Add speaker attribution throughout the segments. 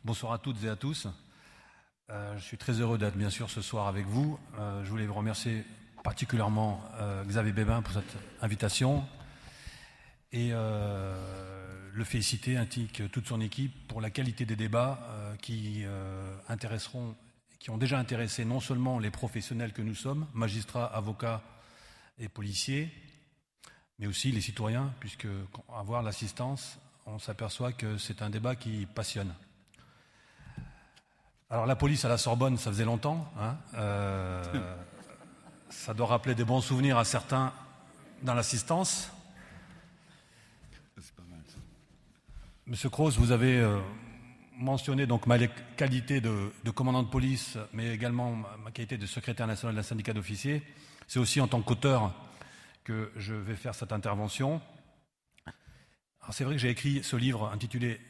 Speaker 1: Bonsoir à toutes et à tous. Je suis très heureux d'être bien sûr ce soir avec vous. Je voulais vous remercier particulièrement Xavier Bébin pour cette invitation et le féliciter ainsi que toute son équipe pour la qualité des débats qui ont déjà intéressé non seulement les professionnels que nous sommes, magistrats, avocats et policiers, mais aussi les citoyens, puisque à voir l'assistance, on s'aperçoit que c'est un débat qui passionne. Alors la police à la Sorbonne, ça faisait longtemps. Ça doit rappeler des bons souvenirs à certains dans l'assistance.
Speaker 2: C'est pas mal, ça.
Speaker 1: Monsieur Cross, vous avez mentionné donc ma qualité de commandant de police, mais également ma qualité de secrétaire national d'un syndicat d'officiers. C'est aussi en tant qu'auteur que je vais faire cette intervention. Alors c'est vrai que j'ai écrit ce livre intitulé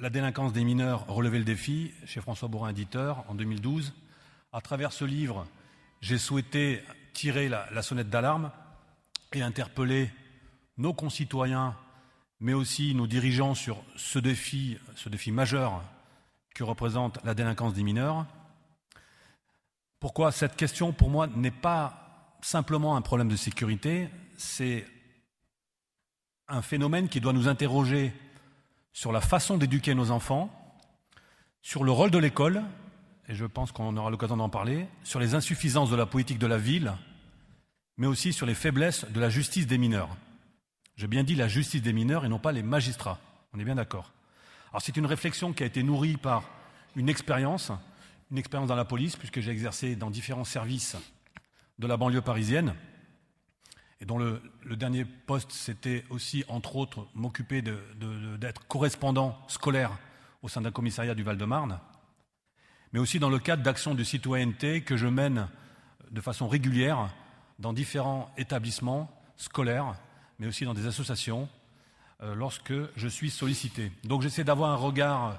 Speaker 1: La délinquance des mineurs, relever le défi, chez François Bourrin, éditeur, en 2012. À travers ce livre, j'ai souhaité tirer la sonnette d'alarme et interpeller nos concitoyens, mais aussi nos dirigeants sur ce défi majeur que représente la délinquance des mineurs. Pourquoi cette question, pour moi, n'est pas simplement un problème de sécurité, c'est un phénomène qui doit nous interroger sur la façon d'éduquer nos enfants, sur le rôle de l'école, et je pense qu'on aura l'occasion d'en parler, sur les insuffisances de la politique de la ville, mais aussi sur les faiblesses de la justice des mineurs. J'ai bien dit la justice des mineurs et non pas les magistrats, on est bien d'accord. Alors c'est une réflexion qui a été nourrie par une expérience dans la police, puisque j'ai exercé dans différents services de la banlieue parisienne, et dont le dernier poste, c'était aussi, entre autres, m'occuper d'être correspondant scolaire au sein d'un commissariat du Val-de-Marne, mais aussi dans le cadre d'actions de citoyenneté que je mène de façon régulière dans différents établissements scolaires, mais aussi dans des associations, lorsque je suis sollicité. Donc j'essaie d'avoir un regard,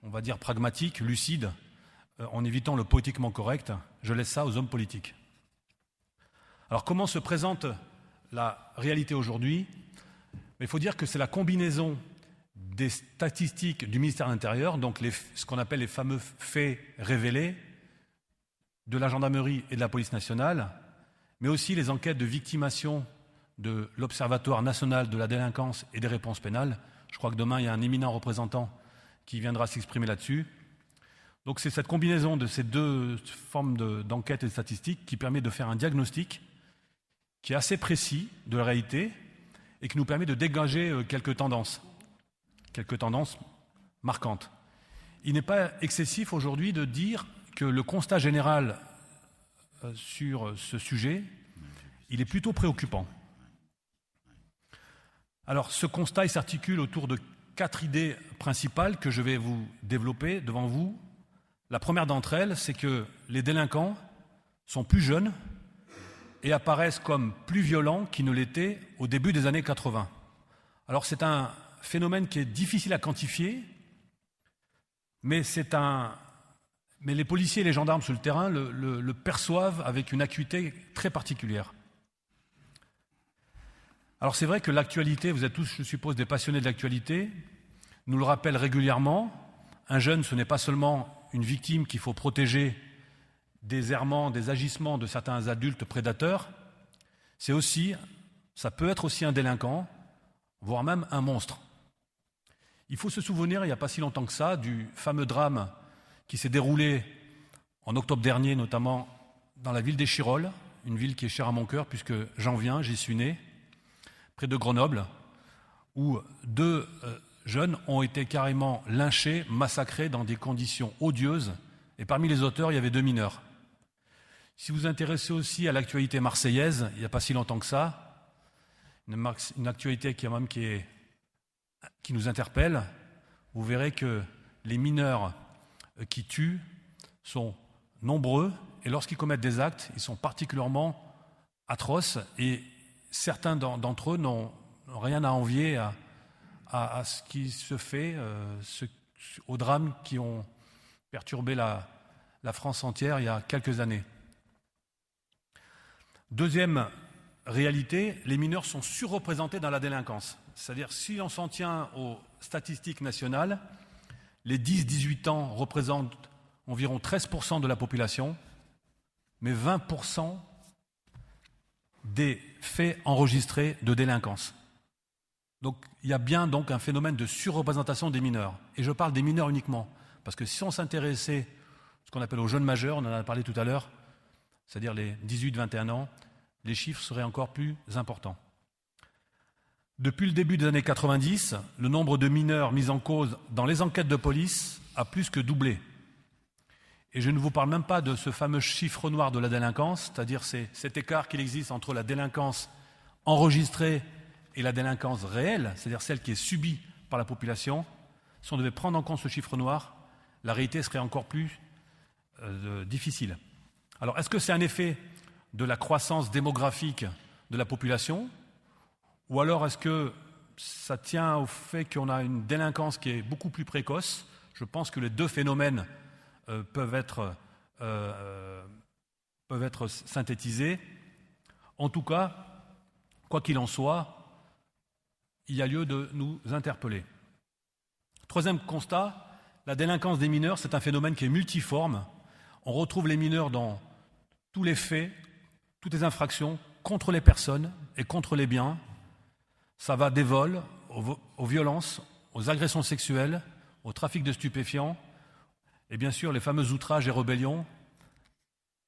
Speaker 1: on va dire, pragmatique, lucide, en évitant le politiquement correct. Je laisse ça aux hommes politiques. Alors comment se présente la réalité aujourd'hui? Il faut dire que c'est la combinaison des statistiques du ministère de l'Intérieur, donc ce qu'on appelle les fameux faits révélés de la gendarmerie et de la police nationale, mais aussi les enquêtes de victimation de l'Observatoire national de la délinquance et des réponses pénales. Je crois que demain, il y a un éminent représentant qui viendra s'exprimer là-dessus. Donc c'est cette combinaison de ces deux formes d'enquête et de statistiques qui permet de faire un diagnostic qui est assez précis de la réalité et qui nous permet de dégager quelques tendances marquantes. Il n'est pas excessif aujourd'hui de dire que le constat général sur ce sujet, il est plutôt préoccupant. Alors ce constat il s'articule autour de 4 idées principales que je vais vous développer devant vous. La première d'entre elles, c'est que les délinquants sont plus jeunes et apparaissent comme plus violents qu'ils ne l'étaient au début des années 80. Alors c'est un phénomène qui est difficile à quantifier, mais les policiers et les gendarmes sur le terrain le perçoivent avec une acuité très particulière. Alors c'est vrai que l'actualité, vous êtes tous, je suppose, des passionnés de l'actualité, nous le rappelle régulièrement. Un jeune, ce n'est pas seulement une victime qu'il faut protéger des errements, des agissements de certains adultes prédateurs, ça peut être aussi un délinquant, voire même un monstre. Il faut se souvenir, il n'y a pas si longtemps que ça, du fameux drame qui s'est déroulé en octobre dernier, notamment dans la ville d'Échirolles, une ville qui est chère à mon cœur puisque j'en viens, j'y suis né, près de Grenoble, où 2 jeunes ont été carrément lynchés, massacrés dans des conditions odieuses, et parmi les auteurs, il y avait 2 mineurs. Si vous vous intéressez aussi à l'actualité marseillaise, il n'y a pas si longtemps que ça, une actualité qui nous interpelle, vous verrez que les mineurs qui tuent sont nombreux, et lorsqu'ils commettent des actes, ils sont particulièrement atroces, et certains d'entre eux n'ont rien à envier à ce qui se fait, aux drames qui ont perturbé la France entière il y a quelques années. Deuxième réalité, les mineurs sont surreprésentés dans la délinquance. C'est-à-dire, si on s'en tient aux statistiques nationales, Les 10-18 ans représentent environ 13% de la population, mais 20% des faits enregistrés de délinquance. Donc il y a bien donc un phénomène de surreprésentation des mineurs. Et je parle des mineurs uniquement, parce que si on s'intéressait à ce qu'on appelle aux jeunes majeurs, on en a parlé tout à l'heure, c'est-à-dire les 18-21 ans, les chiffres seraient encore plus importants. Depuis le début des années 90, le nombre de mineurs mis en cause dans les enquêtes de police a plus que doublé. Et je ne vous parle même pas de ce fameux chiffre noir de la délinquance, c'est-à-dire cet écart qu'il existe entre la délinquance enregistrée et la délinquance réelle, c'est-à-dire celle qui est subie par la population. Si on devait prendre en compte ce chiffre noir, la réalité serait encore plus difficile. Alors, est-ce que c'est un effet de la croissance démographique de la population, ou alors est-ce que ça tient au fait qu'on a une délinquance qui est beaucoup plus précoce? Je pense que les deux phénomènes peuvent être synthétisés. En tout cas, quoi qu'il en soit, il y a lieu de nous interpeller. Troisième constat, la délinquance des mineurs, c'est un phénomène qui est multiforme. On retrouve les mineurs dans tous les faits, toutes les infractions contre les personnes et contre les biens. Ça va des vols aux violences, aux agressions sexuelles, au trafic de stupéfiants et bien sûr les fameux outrages et rébellions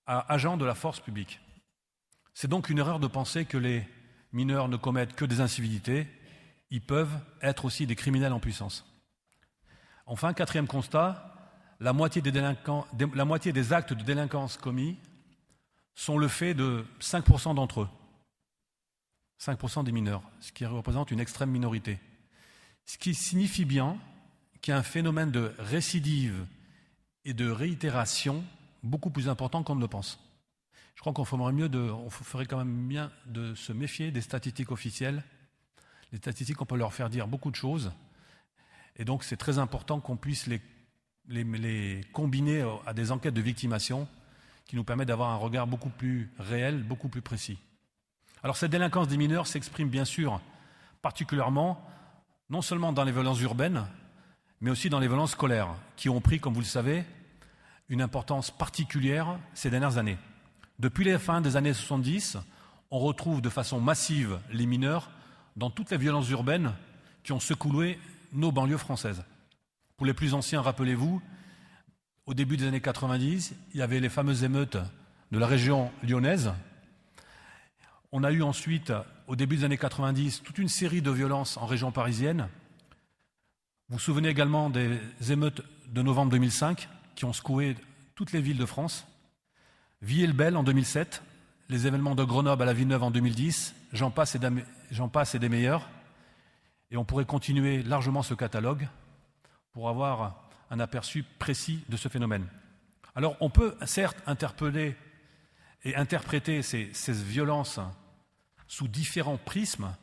Speaker 1: à agents de la force publique. C'est donc une erreur de penser que les mineurs ne commettent que des incivilités. Ils peuvent être aussi des criminels en puissance. Enfin, quatrième constat, la moitié des actes de délinquance commis sont le fait de 5% d'entre eux. 5% des mineurs, ce qui représente une extrême minorité. Ce qui signifie bien qu'il y a un phénomène de récidive et de réitération beaucoup plus important qu'on ne le pense. Je crois qu'on ferait quand même bien de se méfier des statistiques officielles. Les statistiques, on peut leur faire dire beaucoup de choses. Et donc, c'est très important qu'on puisse les combiner à des enquêtes de victimation qui nous permettent d'avoir un regard beaucoup plus réel, beaucoup plus précis. Alors, cette délinquance des mineurs s'exprime bien sûr particulièrement, non seulement dans les violences urbaines, mais aussi dans les violences scolaires, qui ont pris, comme vous le savez, une importance particulière ces dernières années. Depuis la fin des années 70, on retrouve de façon massive les mineurs dans toutes les violences urbaines qui ont secoué nos banlieues françaises. Pour les plus anciens, rappelez-vous, au début des années 90, il y avait les fameuses émeutes de la région lyonnaise. On a eu ensuite, au début des années 90, toute une série de violences en région parisienne. Vous vous souvenez également des émeutes de novembre 2005 qui ont secoué toutes les villes de France. Villiers-le-Bel en 2007, les événements de Grenoble à la Villeneuve en 2010, j'en passe et des meilleurs. Et on pourrait continuer largement ce catalogue pour avoir un aperçu précis de ce phénomène. Alors on peut certes interpeller et interpréter ces violences sous différents prismes.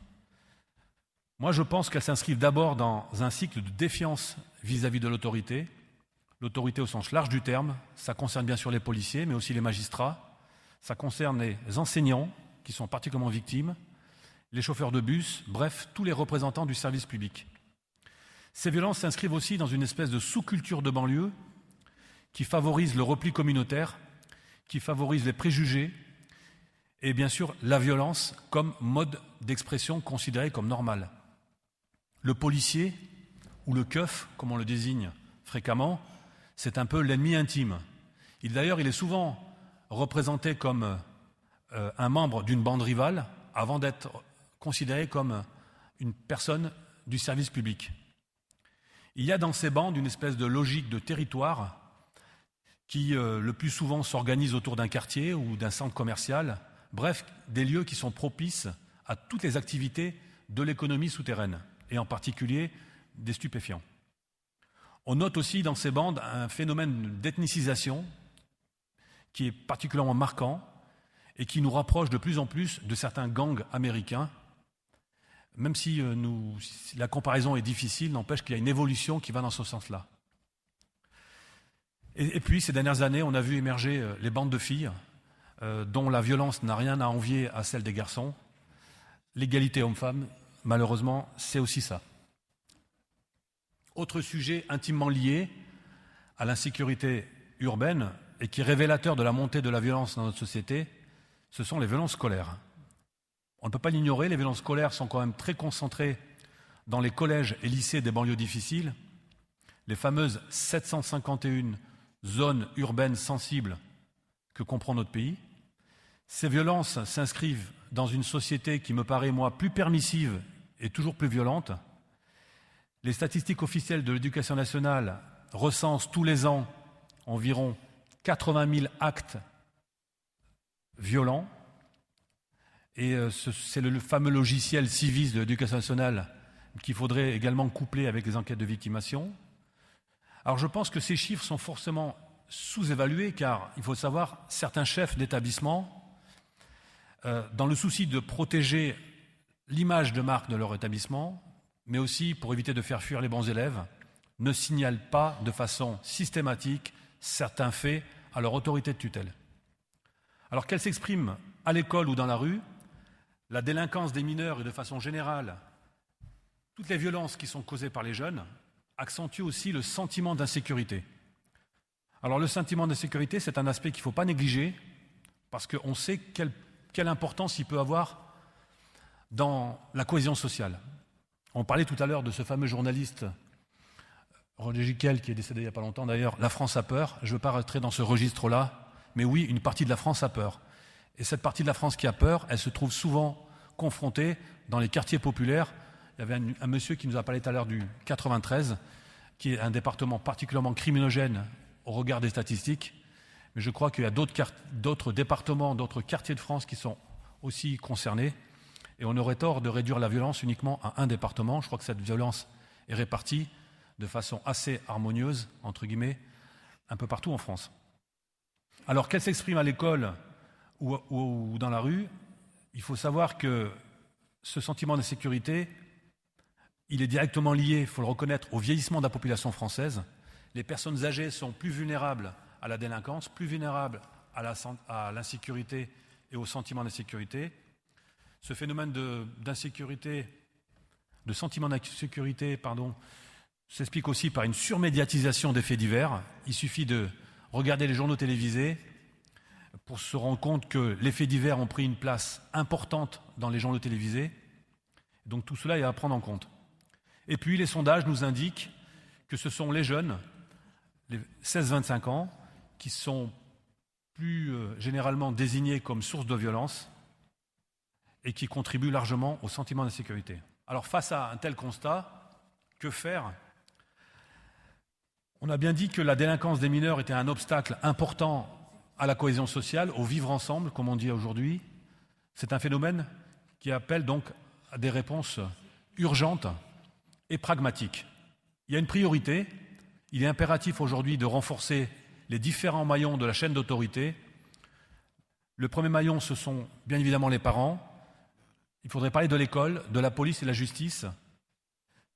Speaker 1: Moi je pense qu'elles s'inscrivent d'abord dans un cycle de défiance vis-à-vis de l'autorité. L'autorité au sens large du terme, ça concerne bien sûr les policiers, mais aussi les magistrats. Ça concerne les enseignants qui sont particulièrement victimes, les chauffeurs de bus, bref, tous les représentants du service public. Ces violences s'inscrivent aussi dans une espèce de sous-culture de banlieue qui favorise le repli communautaire, qui favorise les préjugés et bien sûr la violence comme mode d'expression considéré comme normal. Le policier, ou le keuf, comme on le désigne fréquemment, c'est un peu l'ennemi intime. D'ailleurs, il est souvent représenté comme un membre d'une bande rivale avant d'être considéré comme une personne du service public. Il y a dans ces bandes une espèce de logique de territoire qui, le plus souvent, s'organise autour d'un quartier ou d'un centre commercial, bref, des lieux qui sont propices à toutes les activités de l'économie souterraine, et en particulier des stupéfiants. On note aussi dans ces bandes un phénomène d'ethnicisation qui est particulièrement marquant et qui nous rapproche de plus en plus de certains gangs américains. Même si la comparaison est difficile, n'empêche qu'il y a une évolution qui va dans ce sens-là. Et puis, ces dernières années, on a vu émerger les bandes de filles, dont la violence n'a rien à envier à celle des garçons. L'égalité homme-femme, malheureusement, c'est aussi ça. Autre sujet intimement lié à l'insécurité urbaine et qui est révélateur de la montée de la violence dans notre société, ce sont les violences scolaires. On ne peut pas l'ignorer, les violences scolaires sont quand même très concentrées dans les collèges et lycées des banlieues difficiles, les fameuses 751 zones urbaines sensibles que comprend notre pays. Ces violences s'inscrivent dans une société qui me paraît, moi, plus permissive et toujours plus violente. Les statistiques officielles de l'Éducation nationale recensent tous les ans environ 80 000 actes violents. Et c'est le fameux logiciel Civis de l'Éducation nationale qu'il faudrait également coupler avec les enquêtes de victimation. Alors je pense que ces chiffres sont forcément sous-évalués car, il faut savoir, certains chefs d'établissement, dans le souci de protéger l'image de marque de leur établissement, mais aussi pour éviter de faire fuir les bons élèves, ne signalent pas de façon systématique certains faits à leur autorité de tutelle. Alors qu'elle s'exprime à l'école ou dans la rue, la délinquance des mineurs et de façon générale, toutes les violences qui sont causées par les jeunes accentuent aussi le sentiment d'insécurité. Alors le sentiment d'insécurité, c'est un aspect qu'il ne faut pas négliger parce qu'on sait quelle importance il peut avoir dans la cohésion sociale. On parlait tout à l'heure de ce fameux journaliste Roger Giquel qui est décédé il n'y a pas longtemps d'ailleurs, La France a peur. Je ne veux pas rentrer dans ce registre-là, mais oui, une partie de la France a peur. Et cette partie de la France qui a peur, elle se trouve souvent confrontée dans les quartiers populaires. Il y avait un monsieur qui nous a parlé tout à l'heure du 93, qui est un département particulièrement criminogène au regard des statistiques. Mais je crois qu'il y a d'autres départements, d'autres quartiers de France qui sont aussi concernés. Et on aurait tort de réduire la violence uniquement à un département. Je crois que cette violence est répartie de façon assez harmonieuse, entre guillemets, un peu partout en France. Alors qu'elle s'exprime à l'école ou dans la rue, il faut savoir que ce sentiment d'insécurité, il est directement lié, il faut le reconnaître, au vieillissement de la population française. Les personnes âgées sont plus vulnérables à la délinquance, plus vulnérables à l'insécurité et au sentiment d'insécurité. Ce phénomène de sentiment d'insécurité, s'explique aussi par une surmédiatisation des faits divers. Il suffit de regarder les journaux télévisés pour se rendre compte que les faits divers ont pris une place importante dans les journaux télévisés. Donc tout cela est à prendre en compte. Et puis les sondages nous indiquent que ce sont les jeunes, les 16-25 ans, qui sont plus généralement désignés comme source de violence et qui contribuent largement au sentiment d'insécurité. Alors face à un tel constat, que faire ? On a bien dit que la délinquance des mineurs était un obstacle important à la cohésion sociale, au vivre ensemble, comme on dit aujourd'hui. C'est un phénomène qui appelle donc à des réponses urgentes et pragmatiques. Il y a une priorité. Il est impératif aujourd'hui de renforcer les différents maillons de la chaîne d'autorité. Le premier maillon, ce sont bien évidemment les parents. Il faudrait parler de l'école, de la police et de la justice,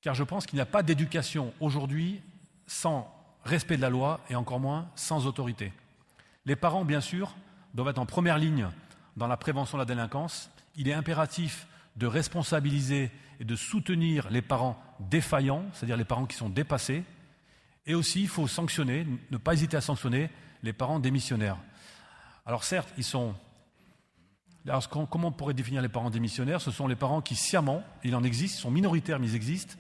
Speaker 1: car je pense qu'il n'y a pas d'éducation aujourd'hui sans respect de la loi et encore moins sans autorité. Les parents, bien sûr, doivent être en première ligne dans la prévention de la délinquance. Il est impératif de responsabiliser et de soutenir les parents défaillants, c'est-à-dire les parents qui sont dépassés. Et aussi, il faut sanctionner, ne pas hésiter à sanctionner les parents démissionnaires. Alors certes, comment on pourrait définir les parents démissionnaires ? Ce sont les parents qui sciemment, il en existe, sont minoritaires mais ils existent,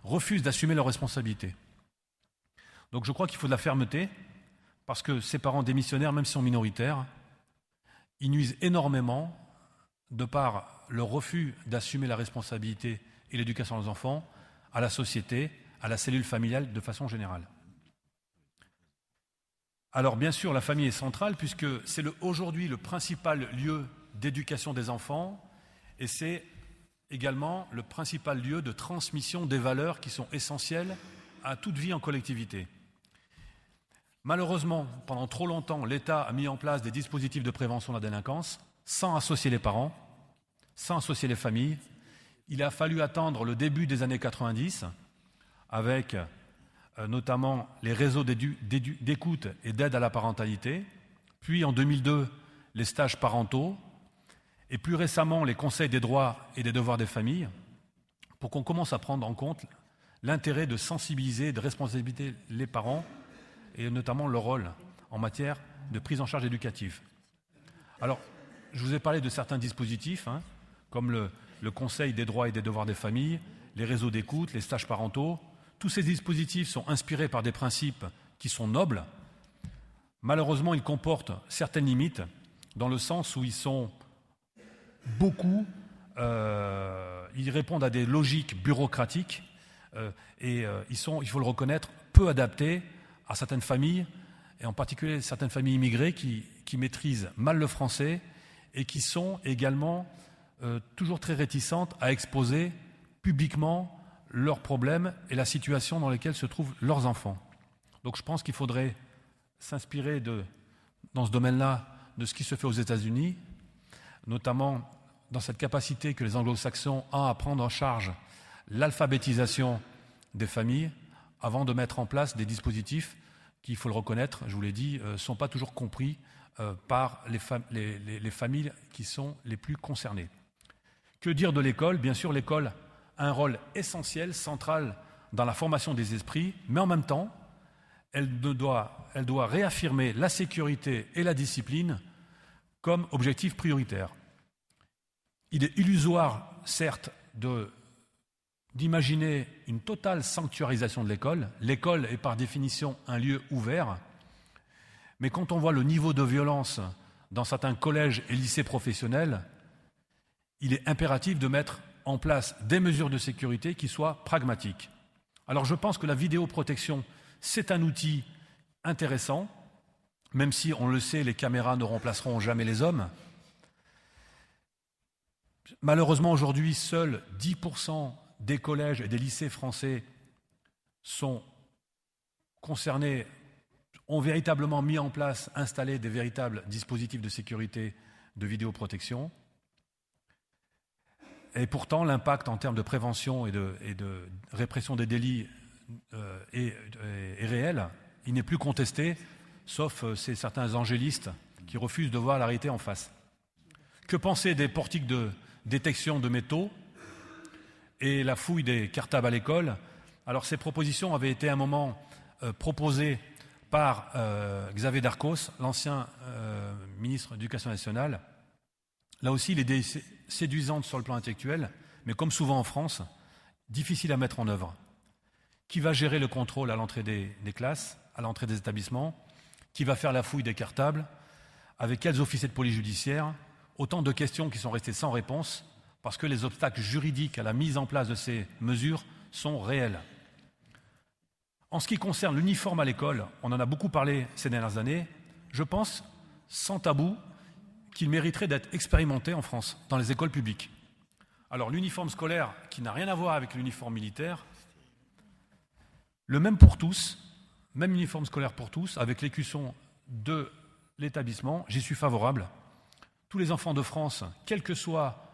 Speaker 1: refusent d'assumer leurs responsabilités. Donc je crois qu'il faut de la fermeté, parce que ces parents démissionnaires, même s'ils sont minoritaires, ils nuisent énormément, de par leur refus d'assumer la responsabilité et l'éducation de leurs enfants, à la société, à la cellule familiale de façon générale. Alors bien sûr, la famille est centrale, puisque c'est aujourd'hui le principal lieu d'éducation des enfants, et c'est également le principal lieu de transmission des valeurs qui sont essentielles à toute vie en collectivité. Malheureusement, pendant trop longtemps, l'État a mis en place des dispositifs de prévention de la délinquance sans associer les parents, sans associer les familles. Il a fallu attendre le début des années 90, avec notamment les réseaux d'écoute et d'aide à la parentalité, puis en 2002, les stages parentaux, et plus récemment, les conseils des droits et des devoirs des familles, pour qu'on commence à prendre en compte l'intérêt de sensibiliser et de responsabiliser les parents, et notamment leur rôle en matière de prise en charge éducative. Alors, je vous ai parlé de certains dispositifs, comme le Conseil des droits et des devoirs des familles, les réseaux d'écoute, les stages parentaux. Tous ces dispositifs sont inspirés par des principes qui sont nobles. Malheureusement, ils comportent certaines limites, dans le sens où ils sont beaucoup, ils répondent à des logiques bureaucratiques et ils sont, il faut le reconnaître, peu adaptés à certaines familles, et en particulier certaines familles immigrées qui maîtrisent mal le français et qui sont également toujours très réticentes à exposer publiquement leurs problèmes et la situation dans laquelle se trouvent leurs enfants. Donc je pense qu'il faudrait s'inspirer dans ce domaine-là de ce qui se fait aux États-Unis, notamment dans cette capacité que les anglo-saxons ont à prendre en charge l'alphabétisation des familles avant de mettre en place des dispositifs qui, il faut le reconnaître, je vous l'ai dit, ne sont pas toujours compris par les familles qui sont les plus concernées. Que dire de l'école ? Bien sûr, l'école a un rôle essentiel, central dans la formation des esprits, mais en même temps, elle doit réaffirmer la sécurité et la discipline comme objectif prioritaire. Il est illusoire, certes, d'imaginer une totale sanctuarisation de l'école. L'école est par définition un lieu ouvert, mais quand on voit le niveau de violence dans certains collèges et lycées professionnels, il est impératif de mettre en place des mesures de sécurité qui soient pragmatiques. Alors je pense que la vidéoprotection, c'est un outil intéressant, même si, on le sait, les caméras ne remplaceront jamais les hommes. Malheureusement, aujourd'hui, seuls 10% des collèges et des lycées français sont concernés, ont véritablement mis en place, installé des véritables dispositifs de sécurité de vidéoprotection. Et pourtant, l'impact en termes de prévention et de répression des délits est réel. Il n'est plus contesté, sauf certains angélistes qui refusent de voir la réalité en face. Que penser des portiques de détection de métaux et la fouille des cartables à l'école ? Alors ces propositions avaient été à un moment proposées par Xavier Darcos, l'ancien ministre de l'Éducation nationale. Là aussi, l'idée est séduisante sur le plan intellectuel, mais comme souvent en France, difficile à mettre en œuvre. Qui va gérer le contrôle à l'entrée des classes, à l'entrée des établissements ? Qui va faire la fouille des cartables ? Avec quels officiers de police judiciaire ? Autant de questions qui sont restées sans réponse parce que les obstacles juridiques à la mise en place de ces mesures sont réels. En ce qui concerne l'uniforme à l'école, on en a beaucoup parlé ces dernières années, je pense, sans tabou, qu'il mériterait d'être expérimenté en France, dans les écoles publiques. Alors l'uniforme scolaire, qui n'a rien à voir avec l'uniforme militaire, le même pour tous, même uniforme scolaire pour tous, avec l'écusson de l'établissement, j'y suis favorable. Tous les enfants de France, quelles que soient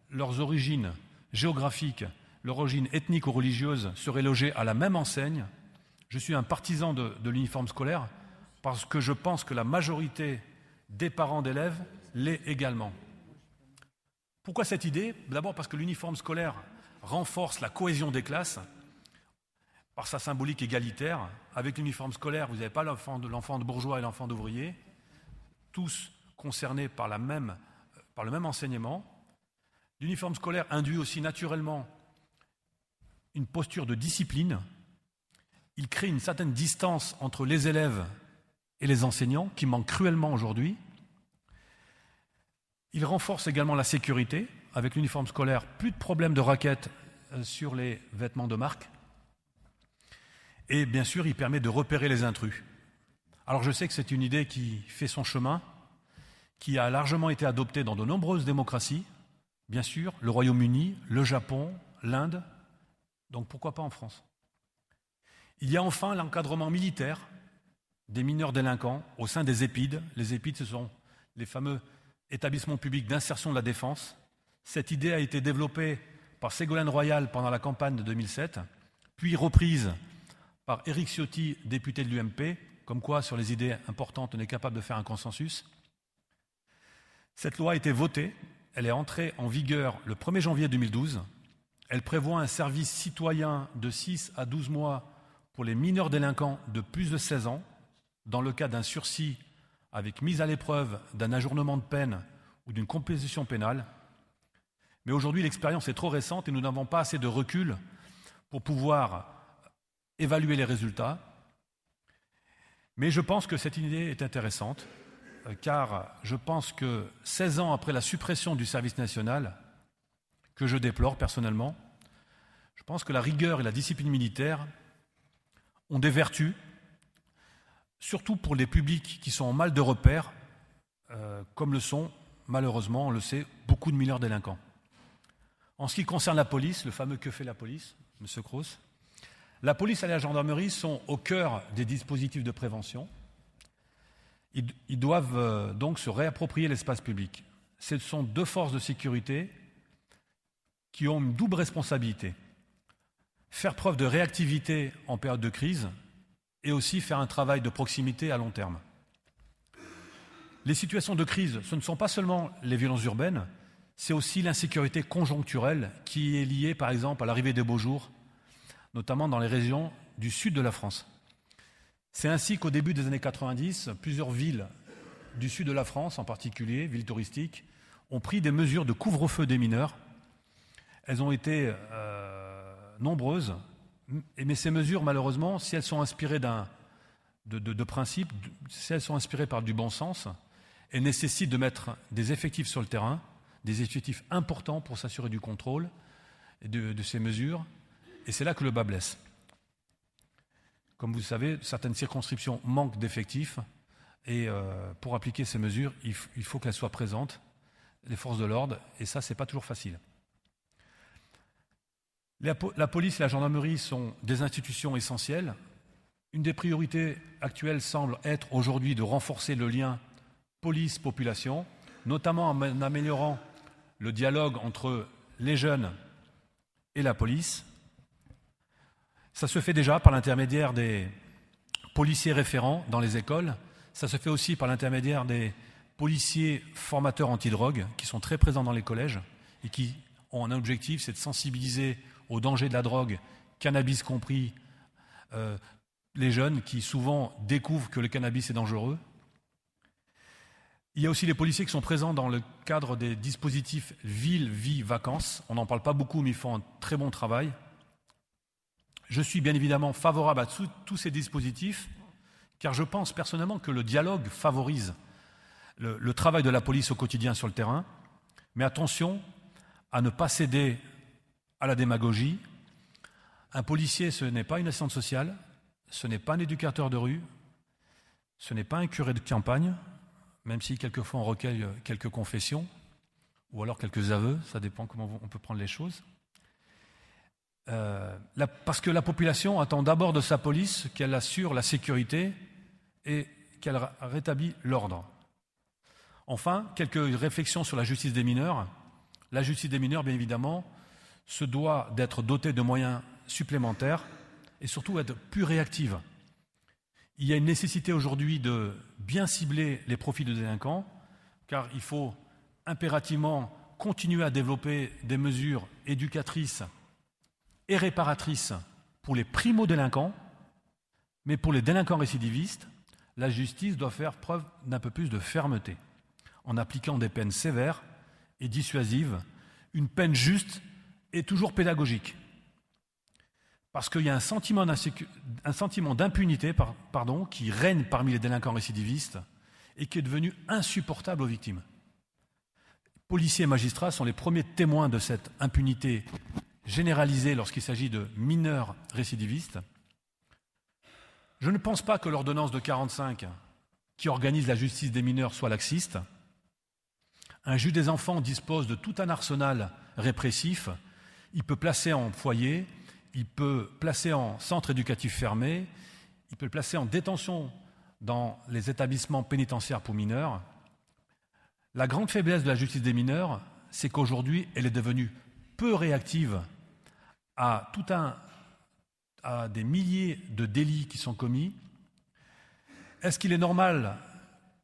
Speaker 1: leurs origines géographiques, leur origine ethnique ou religieuse, seraient logés à la même enseigne. Je suis un partisan de l'uniforme scolaire parce que je pense que la majorité des parents d'élèves l'est également. Pourquoi cette idée ? D'abord parce que l'uniforme scolaire renforce la cohésion des classes par sa symbolique égalitaire. Avec l'uniforme scolaire, vous n'avez pas l'enfant de bourgeois et l'enfant d'ouvrier, tous concernés par le même enseignement. L'uniforme scolaire induit aussi naturellement une posture de discipline. Il crée une certaine distance entre les élèves et les enseignants, qui manque cruellement aujourd'hui. Il renforce également la sécurité. Avec l'uniforme scolaire, plus de problèmes de raquettes sur les vêtements de marque. Et bien sûr, il permet de repérer les intrus. Alors je sais que c'est une idée qui fait son chemin, qui a largement été adoptée dans de nombreuses démocraties, bien sûr, le Royaume-Uni, le Japon, l'Inde, donc pourquoi pas en France ? Il y a enfin l'encadrement militaire des mineurs délinquants au sein des EPID. Les EPID, ce sont les fameux établissements publics d'insertion de la défense. Cette idée a été développée par Ségolène Royal pendant la campagne de 2007, puis reprise par Éric Ciotti, député de l'UMP, comme quoi sur les idées importantes on est capable de faire un consensus. Cette loi a été votée, elle est entrée en vigueur le 1er janvier 2012, Elle prévoit un service citoyen de 6 à 12 mois pour les mineurs délinquants de plus de 16 ans, dans le cas d'un sursis avec mise à l'épreuve d'un ajournement de peine ou d'une compétition pénale. Mais aujourd'hui, l'expérience est trop récente et nous n'avons pas assez de recul pour pouvoir évaluer les résultats. Mais je pense que cette idée est intéressante, car je pense que 16 ans après la suppression du service national, que je déplore personnellement, je pense que la rigueur et la discipline militaire ont des vertus, surtout pour les publics qui sont en mal de repère, comme le sont, malheureusement, on le sait, beaucoup de mineurs délinquants. En ce qui concerne la police, le fameux que fait la police, M. Kroos, la police et la gendarmerie sont au cœur des dispositifs de prévention. Ils doivent donc se réapproprier l'espace public. Ce sont deux forces de sécurité qui ont une double responsabilité. Faire preuve de réactivité en période de crise et aussi faire un travail de proximité à long terme. Les situations de crise, ce ne sont pas seulement les violences urbaines, c'est aussi l'insécurité conjoncturelle qui est liée par exemple à l'arrivée des beaux jours, notamment dans les régions du sud de la France. C'est ainsi qu'au début des années 90, plusieurs villes du sud de la France, en particulier, villes touristiques, ont pris des mesures de couvre-feu des mineurs. Elles ont été nombreuses, mais ces mesures, malheureusement, si elles sont inspirées de principes, si elles sont inspirées par du bon sens, elles nécessitent de mettre des effectifs sur le terrain, des effectifs importants pour s'assurer du contrôle de ces mesures, et c'est là que le bât blesse. Comme vous le savez, certaines circonscriptions manquent d'effectifs, et pour appliquer ces mesures, il faut qu'elles soient présentes, les forces de l'ordre, et ça, c'est pas toujours facile. La police et la gendarmerie sont des institutions essentielles. Une des priorités actuelles semble être aujourd'hui de renforcer le lien police-population, notamment en améliorant le dialogue entre les jeunes et la police. Ça se fait déjà par l'intermédiaire des policiers référents dans les écoles. Ça se fait aussi par l'intermédiaire des policiers formateurs antidrogue qui sont très présents dans les collèges et qui ont un objectif, c'est de sensibiliser au danger de la drogue, cannabis compris, les jeunes qui souvent découvrent que le cannabis est dangereux. Il y a aussi les policiers qui sont présents dans le cadre des dispositifs ville, vie, vacances. On n'en parle pas beaucoup, mais ils font un très bon travail. Je suis bien évidemment favorable à tous ces dispositifs, car je pense personnellement que le dialogue favorise le travail de la police au quotidien sur le terrain. Mais attention à ne pas céder à la démagogie. Un policier, ce n'est pas une assistante sociale, ce n'est pas un éducateur de rue, ce n'est pas un curé de campagne, même si quelquefois on recueille quelques confessions, ou alors quelques aveux, ça dépend comment on peut prendre les choses. Parce que la population attend d'abord de sa police qu'elle assure la sécurité et qu'elle rétablit l'ordre. Enfin, quelques réflexions sur la justice des mineurs. La justice des mineurs, bien évidemment, se doit d'être dotée de moyens supplémentaires et surtout être plus réactive. Il y a une nécessité aujourd'hui de bien cibler les profils de délinquants, car il faut impérativement continuer à développer des mesures éducatrices et réparatrices pour les primo-délinquants, mais pour les délinquants récidivistes, la justice doit faire preuve d'un peu plus de fermeté, en appliquant des peines sévères et dissuasives, une peine juste et toujours pédagogique. Parce qu'il y a un sentiment d'impunité qui règne parmi les délinquants récidivistes et qui est devenu insupportable aux victimes. Policiers et magistrats sont les premiers témoins de cette impunité généralisée lorsqu'il s'agit de mineurs récidivistes. Je ne pense pas que l'ordonnance de 1945, qui organise la justice des mineurs, soit laxiste. Un juge des enfants dispose de tout un arsenal répressif. Il peut placer en foyer, il peut placer en centre éducatif fermé, il peut le placer en détention dans les établissements pénitentiaires pour mineurs. La grande faiblesse de la justice des mineurs, c'est qu'aujourd'hui, elle est devenue peu réactive à des milliers de délits qui sont commis. Est-ce qu'il est normal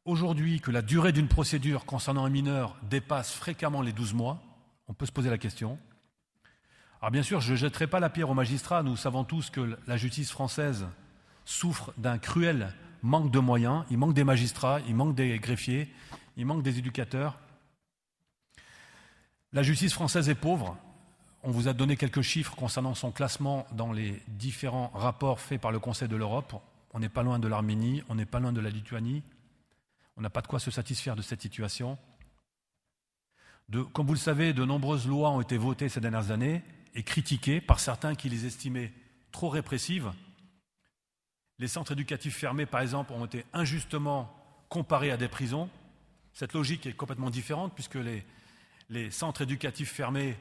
Speaker 1: aujourd'hui que la durée d'une procédure concernant un mineur dépasse fréquemment les 12 mois ? On peut se poser la question. Alors bien sûr, je ne jetterai pas la pierre aux magistrats. Nous savons tous que la justice française souffre d'un cruel manque de moyens. Il manque des magistrats, il manque des greffiers, il manque des éducateurs. La justice française est pauvre. On vous a donné quelques chiffres concernant son classement dans les différents rapports faits par le Conseil de l'Europe. On n'est pas loin de l'Arménie, on n'est pas loin de la Lituanie. On n'a pas de quoi se satisfaire de cette situation. Comme vous le savez, de nombreuses lois ont été votées ces dernières années et critiquées par certains qui les estimaient trop répressives. Les centres éducatifs fermés, par exemple, ont été injustement comparés à des prisons. Cette logique est complètement différente puisque les centres éducatifs fermés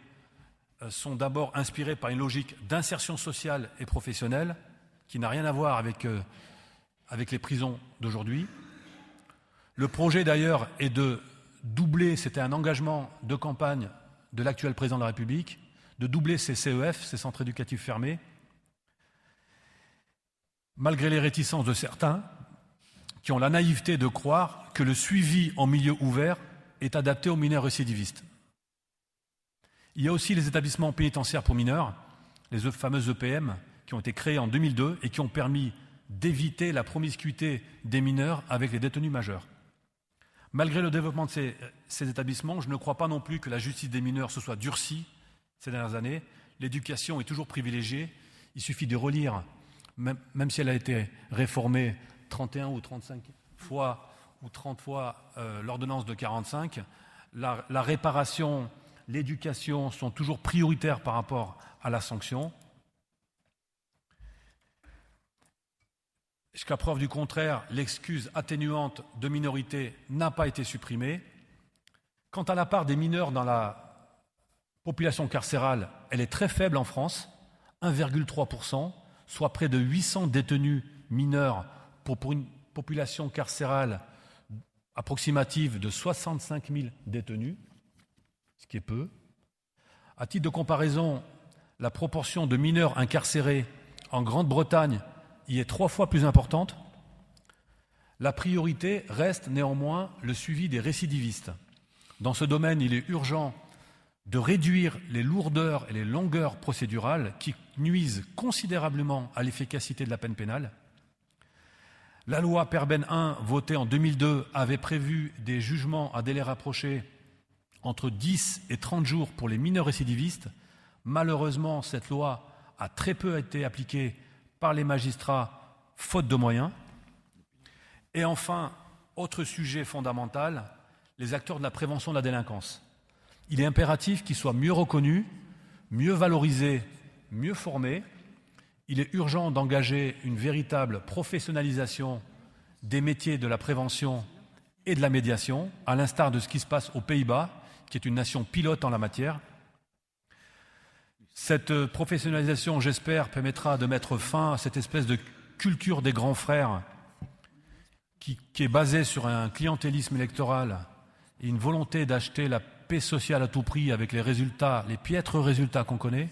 Speaker 1: sont d'abord inspirés par une logique d'insertion sociale et professionnelle qui n'a rien à voir avec les prisons d'aujourd'hui. Le projet d'ailleurs est de doubler, c'était un engagement de campagne de l'actuel président de la République, de doubler ces CEF, ces centres éducatifs fermés, malgré les réticences de certains qui ont la naïveté de croire que le suivi en milieu ouvert est adapté aux mineurs récidivistes. Il y a aussi les établissements pénitentiaires pour mineurs, les fameux EPM, qui ont été créés en 2002 et qui ont permis d'éviter la promiscuité des mineurs avec les détenus majeurs. Malgré le développement de ces établissements, je ne crois pas non plus que la justice des mineurs se soit durcie ces dernières années. L'éducation est toujours privilégiée. Il suffit de relire, même si elle a été réformée 31 ou 35 fois ou 30 fois l'ordonnance de 45, la réparation, l'éducation sont toujours prioritaires par rapport à la sanction. Jusqu'à preuve du contraire, l'excuse atténuante de minorité n'a pas été supprimée. Quant à la part des mineurs dans la population carcérale, elle est très faible en France, 1,3%, soit près de 800 détenus mineurs pour une population carcérale approximative de 65 000 détenus, ce qui est peu. À titre de comparaison, la proportion de mineurs incarcérés en Grande-Bretagne y est 3 fois plus importante. La priorité reste néanmoins le suivi des récidivistes. Dans ce domaine, il est urgent de réduire les lourdeurs et les longueurs procédurales qui nuisent considérablement à l'efficacité de la peine pénale. La loi Perben 1, votée en 2002, avait prévu des jugements à délai rapproché entre 10 et 30 jours pour les mineurs récidivistes. Malheureusement, cette loi a très peu été appliquée par les magistrats, faute de moyens. Et enfin, autre sujet fondamental, les acteurs de la prévention de la délinquance. Il est impératif qu'ils soient mieux reconnus, mieux valorisés, mieux formés. Il est urgent d'engager une véritable professionnalisation des métiers de la prévention et de la médiation, à l'instar de ce qui se passe aux Pays-Bas, qui est une nation pilote en la matière. Cette professionnalisation, j'espère, permettra de mettre fin à cette espèce de culture des grands frères qui est basée sur un clientélisme électoral et une volonté d'acheter la paix sociale à tout prix avec les résultats, les piètres résultats qu'on connaît.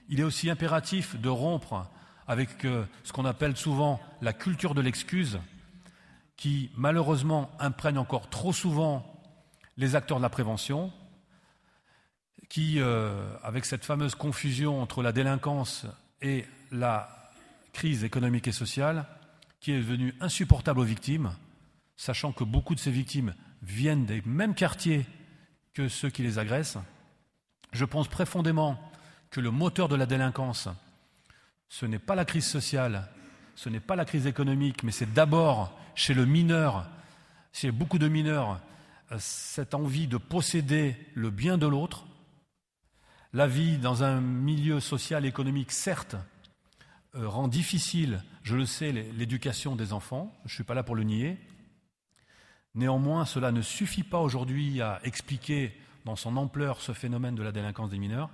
Speaker 1: Il est aussi impératif de rompre avec ce qu'on appelle souvent la culture de l'excuse, qui malheureusement imprègne encore trop souvent les acteurs de la prévention, qui, avec cette fameuse confusion entre la délinquance et la crise économique et sociale, qui est devenue insupportable aux victimes, sachant que beaucoup de ces victimes viennent des mêmes quartiers que ceux qui les agressent. Je pense profondément que le moteur de la délinquance, ce n'est pas la crise sociale, ce n'est pas la crise économique, mais c'est d'abord chez le mineur, chez beaucoup de mineurs, cette envie de posséder le bien de l'autre. La vie dans un milieu social et économique, certes, rend difficile, je le sais, l'éducation des enfants. Je ne suis pas là pour le nier. Néanmoins, cela ne suffit pas aujourd'hui à expliquer dans son ampleur ce phénomène de la délinquance des mineurs.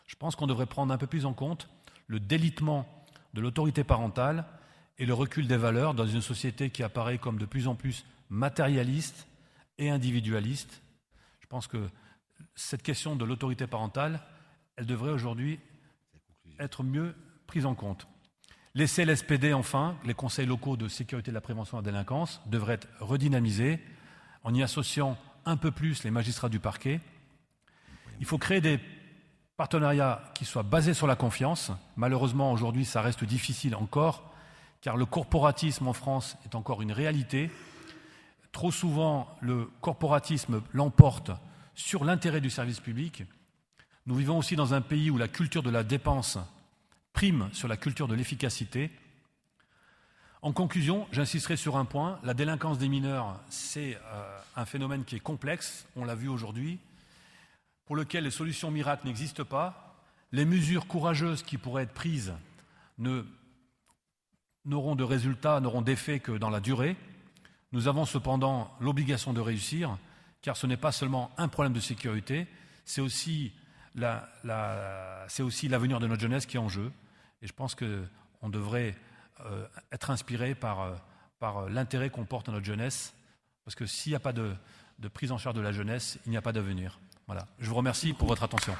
Speaker 1: Je pense qu'on devrait prendre un peu plus en compte le délitement de l'autorité parentale et le recul des valeurs dans une société qui apparaît comme de plus en plus matérialiste et individualiste. Je pense que cette question de l'autorité parentale, elle devrait aujourd'hui être mieux prise en compte. Les CLSPD, enfin, les conseils locaux de sécurité et de la prévention de la délinquance, devraient être redynamisés en y associant un peu plus les magistrats du parquet. Il faut créer des partenariat qui soit basé sur la confiance. Malheureusement, aujourd'hui, ça reste difficile encore, car le corporatisme en France est encore une réalité. Trop souvent, le corporatisme l'emporte sur l'intérêt du service public. Nous vivons aussi dans un pays où la culture de la dépense prime sur la culture de l'efficacité. En conclusion, j'insisterai sur un point, la délinquance des mineurs, c'est un phénomène qui est complexe, on l'a vu aujourd'hui, pour lequel les solutions miracles n'existent pas. Les mesures courageuses qui pourraient être prises n'auront de résultats, n'auront d'effet que dans la durée. Nous avons cependant l'obligation de réussir, car ce n'est pas seulement un problème de sécurité, c'est aussi l'avenir de notre jeunesse qui est en jeu. Et je pense qu'on devrait être inspiré par l'intérêt qu'on porte à notre jeunesse, parce que s'il n'y a pas de prise en charge de la jeunesse, il n'y a pas d'avenir. Voilà. Je vous remercie pour votre attention.